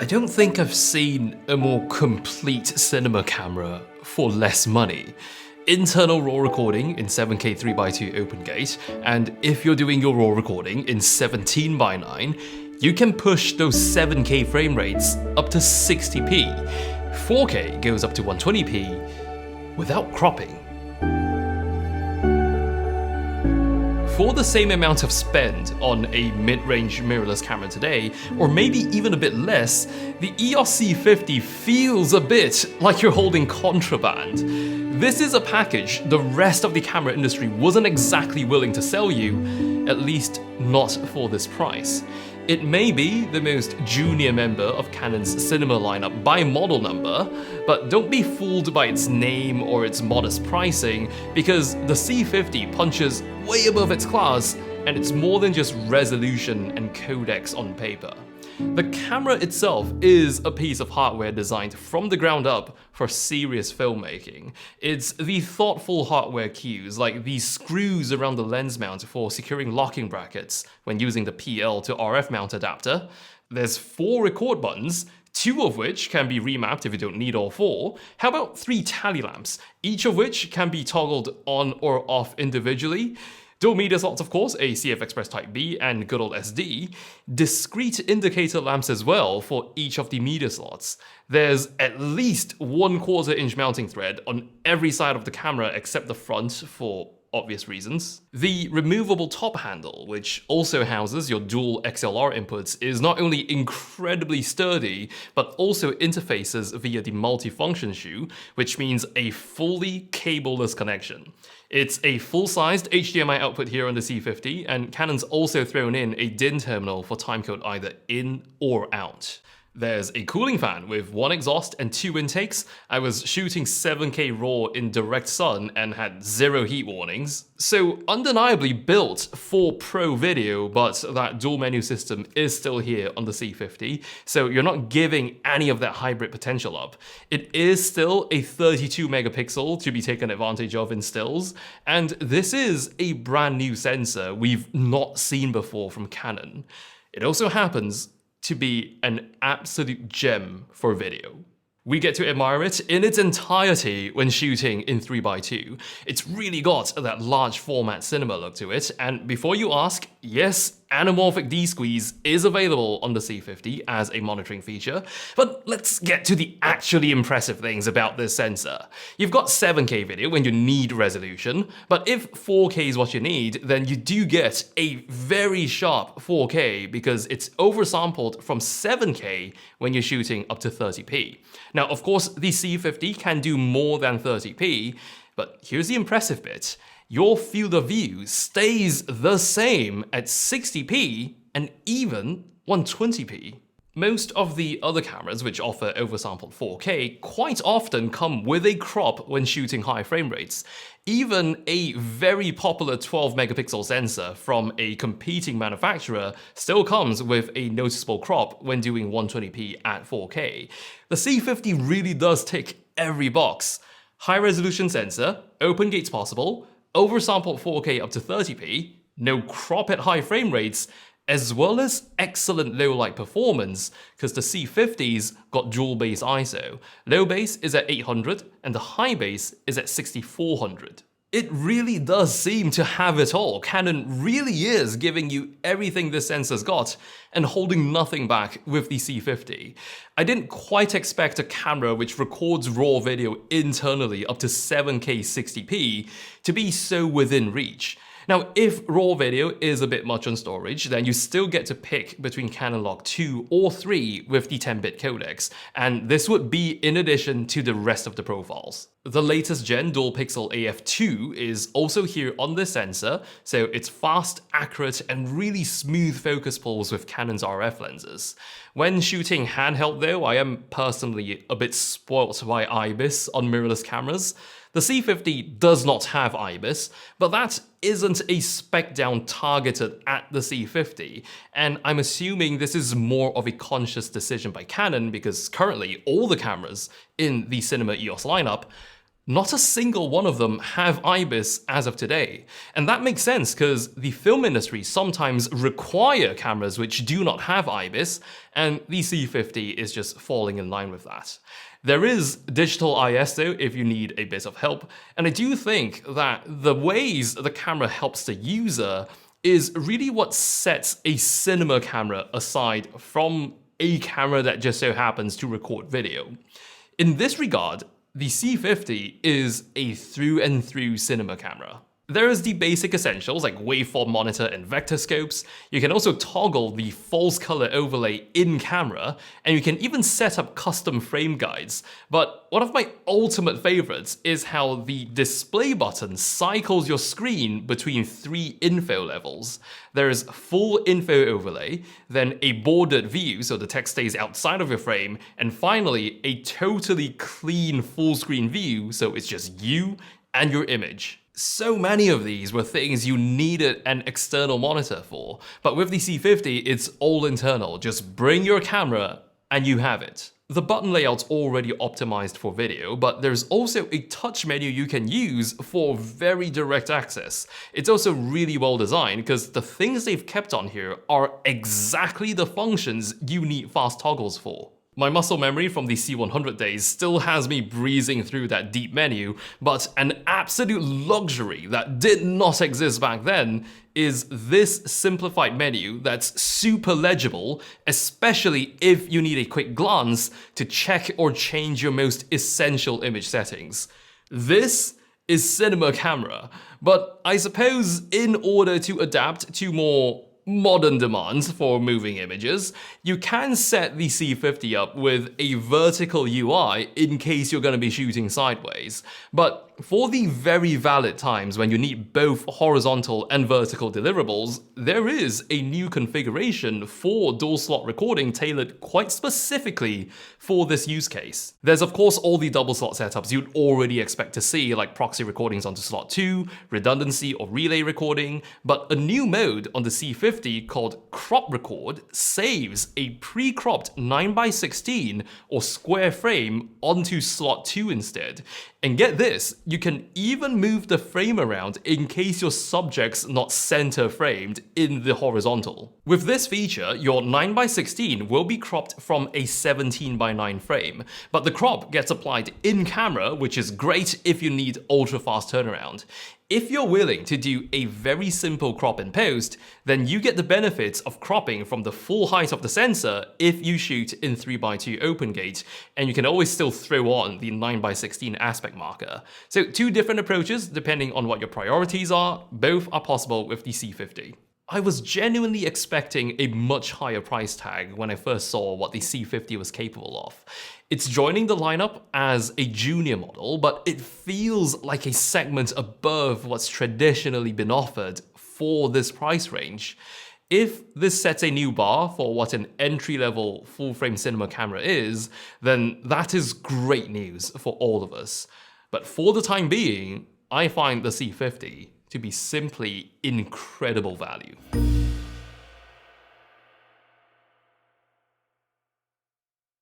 I don't think I've seen a more complete cinema camera for less money. Internal RAW recording in 7K 3x2 open gate, and if you're doing your RAW recording in 17:9, you can push those 7K frame rates up to 60p. 4K goes up to 120p without cropping. For the same amount of spend on a mid-range mirrorless camera today, or maybe even a bit less, the EOS C50 feels a bit like you're holding contraband. This is a package the rest of the camera industry wasn't exactly willing to sell you, at least not for this price. It may be the most junior member of Canon's cinema lineup by model number, but don't be fooled by its name or its modest pricing, because the C50 punches way above its class, and it's more than just resolution and codecs on paper. The camera itself is a piece of hardware designed from the ground up for serious filmmaking. It's the thoughtful hardware cues, like these screws around the lens mount for securing locking brackets when using the PL to RF mount adapter. There's 4 record buttons, 2 of which can be remapped if you don't need all 4. How about 3 tally lamps, each of which can be toggled on or off individually? Dual media slots, of course, a CF Express Type B and good old SD. Discrete indicator lamps as well for each of the media slots. There's at least 1/4 inch mounting thread on every side of the camera except the front for obvious reasons. The removable top handle, which also houses your dual XLR inputs, is not only incredibly sturdy, but also interfaces via the multifunction shoe, which means a fully cableless connection. It's a full-sized HDMI output here on the C50, and Canon's also thrown in a DIN terminal for timecode either in or out. There's a cooling fan with 1 exhaust and 2 intakes. I was shooting 7K RAW in direct sun and had 0 heat warnings. So undeniably built for pro video, but that dual menu system is still here on the C50, so you're not giving any of that hybrid potential up. It is still a 32 megapixel to be taken advantage of in stills, and this is a brand new sensor we've not seen before from Canon. It also happens to be an absolute gem for video. We get to admire it in its entirety when shooting in 3x2. It's really got that large format cinema look to it, and before you ask, yes, anamorphic D-squeeze is available on the C50 as a monitoring feature, but let's get to the actually impressive things about this sensor. You've got 7K video when you need resolution, but if 4K is what you need, then you do get a very sharp 4K because it's oversampled from 7K when you're shooting up to 30p. Now, of course, the C50 can do more than 30p, but here's the impressive bit. Your field of view stays the same at 60p and even 120p. Most of the other cameras which offer oversampled 4K quite often come with a crop when shooting high frame rates. Even a very popular 12 megapixel sensor from a competing manufacturer still comes with a noticeable crop when doing 120p at 4K. The C50 really does tick every box. High resolution sensor, open gates possible, oversampled 4K up to 30p, no crop at high frame rates, as well as excellent low light performance, because the C50's got dual base ISO. Low base is at 800 and the high base is at 6400. It really does seem to have it all. Canon really is giving you everything this sensor's got and holding nothing back with the C50. I didn't quite expect a camera which records RAW video internally up to 7K 60p to be so within reach. Now, if RAW video is a bit much on storage, then you still get to pick between Canon Log 2 or 3 with the 10-bit codecs, and this would be in addition to the rest of the profiles. The latest gen dual pixel AF2 is also here on this sensor, so it's fast, accurate, and really smooth focus pulls with Canon's RF lenses. When shooting handheld though, I am personally a bit spoilt by IBIS on mirrorless cameras. The C50 does not have IBIS, but that isn't a spec down targeted at the C50, and I'm assuming this is more of a conscious decision by Canon because currently all the cameras in the Cinema EOS lineup Not a single one of them have IBIS as of today. And that makes sense because the film industry sometimes require cameras which do not have IBIS, and the C50 is just falling in line with that. There is digital IS though if you need a bit of help, and I do think that the ways the camera helps the user is really what sets a cinema camera aside from a camera that just so happens to record video. In this regard, the C50 is a through and through cinema camera. There is the basic essentials like waveform monitor and vector scopes. You can also toggle the false color overlay in camera, and you can even set up custom frame guides. But one of my ultimate favorites is how the display button cycles your screen between 3 info levels. There's full info overlay, then a bordered view so the text stays outside of your frame, and finally a totally clean full screen view so it's just you and your image. So many of these were things you needed an external monitor for, but with the C50 it's all internal. Just bring your camera and you have it. The button layout's already optimized for video, but there's also a touch menu you can use for very direct access. It's also really well designed because the things they've kept on here are exactly the functions you need fast toggles for. My muscle memory from the C100 days still has me breezing through that deep menu, but an absolute luxury that did not exist back then is this simplified menu that's super legible, especially if you need a quick glance to check or change your most essential image settings. This is cinema camera, but I suppose in order to adapt to more modern demands for moving images, you can set the C50 up with a vertical UI in case you're going to be shooting sideways. But for the very valid times when you need both horizontal and vertical deliverables, there is a new configuration for dual slot recording tailored quite specifically for this use case. There's of course all the double slot setups you'd already expect to see, like proxy recordings onto slot 2, redundancy or relay recording, but a new mode on the C50 called crop record saves a pre-cropped 9x16 or square frame onto slot 2 instead. And get this, you can even move the frame around in case your subject's not center framed in the horizontal. With this feature, your 9x16 will be cropped from a 17x9 frame, but the crop gets applied in camera, which is great if you need ultra fast turnaround. If you're willing to do a very simple crop in post, then you get the benefits of cropping from the full height of the sensor if you shoot in 3x2 open gate, and you can always still throw on the 9x16 aspect marker. So 2 different approaches depending on what your priorities are, both are possible with the C50. I was genuinely expecting a much higher price tag when I first saw what the C50 was capable of. It's joining the lineup as a junior model, but it feels like a segment above what's traditionally been offered for this price range. If this sets a new bar for what an entry-level full-frame cinema camera is, then that is great news for all of us. But for the time being, I find the C50 to be simply incredible value.